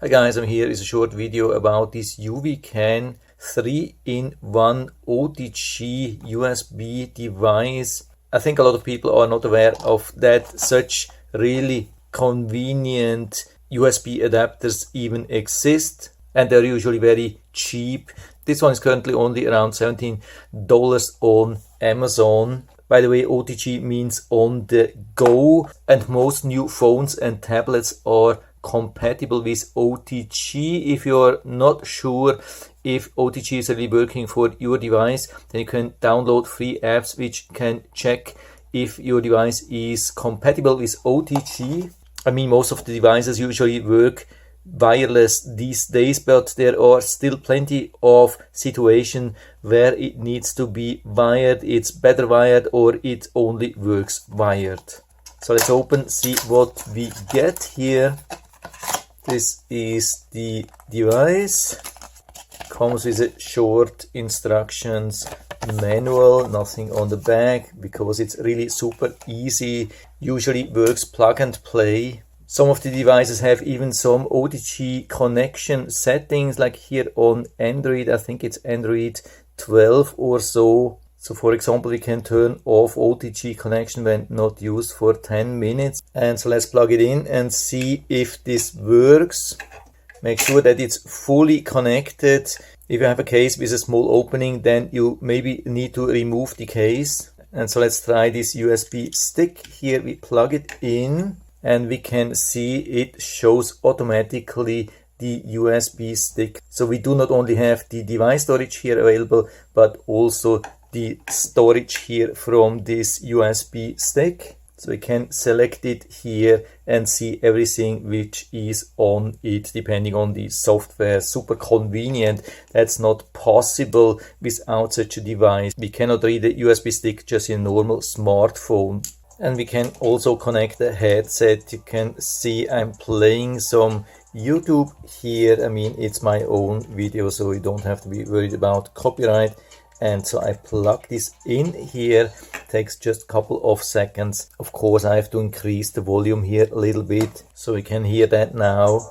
Hi guys, I'm here is a short video about this UWECAN 3-in-1 OTG USB device. I think a lot of people are not aware of that such really convenient USB adapters even exist, and they're usually very cheap. This one is currently only around $17 on Amazon. By the way, OTG means on the go, and most new phones and tablets are compatible with OTG. If you're not sure if OTG is really working for your device, then you can download free apps which can check if your device is compatible with OTG. I mean, most of the devices usually work wireless these days, but there are still plenty of situations where it needs to be wired, it's better wired, or it only works wired. So let's open, see what we get here. This is the device. Comes with a short instructions manual, nothing on the back because it's really super easy. Usually works plug and play. Some of the devices have even some OTG connection settings, like here on Android. I think it's Android 12 or so. So for example, we can turn off OTG connection when not used for 10 minutes. And so let's plug it in and see if this works. Make sure that it's fully connected. If you have a case with a small opening, then you maybe need to remove the case. And so let's try this USB stick. Here we plug it in and we can see it shows automatically the USB stick. So we do not only have the device storage here available, but also the storage here from this USB stick. So we can select it here and see everything which is on it depending on the software. Super convenient. That's not possible without such a device. We cannot read a USB stick just in a normal smartphone. And we can also connect the headset. You can see I'm playing some YouTube here. I mean, it's my own video, so you don't have to be worried about copyright. And so I plug this in here. Takes just a couple of seconds. Of course, I have to increase the volume here a little bit so we can hear that now.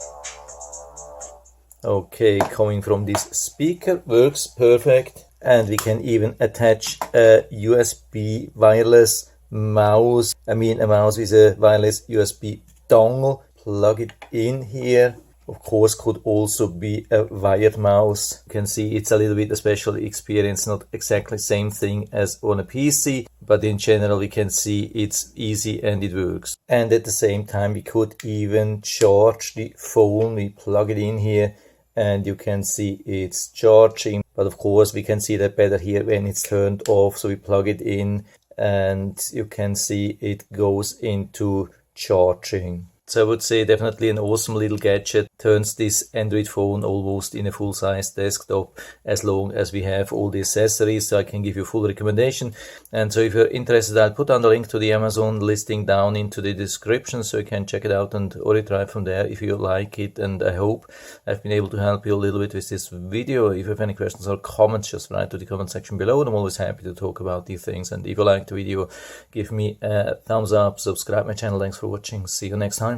Okay, coming from this speaker, works perfect. And we can even attach a USB wireless mouse. I mean, a mouse with a wireless USB dongle. Plug it in here. Of course, could also be a wired mouse. You can see it's a little bit a special experience, not exactly the same thing as on a PC, but in general we can see it's easy and it works. And at the same time we could even charge the phone. We plug it in here and you can see it's charging, but of course we can see that better here when it's turned off. So we plug it in and you can see it goes into charging. So I would say definitely an awesome little gadget. Turns this Android phone almost in a full-size desktop as long as we have all the accessories. So I can give you a full recommendation. And so if you're interested, I'll put down the link to the Amazon listing down into the description so you can check it out and or try it from there if you like it. And I hope I've been able to help you a little bit with this video. If you have any questions or comments, just write to the comment section below. And I'm always happy to talk about these things. And if you liked the video, give me a thumbs up, subscribe my channel. Thanks for watching. See you next time.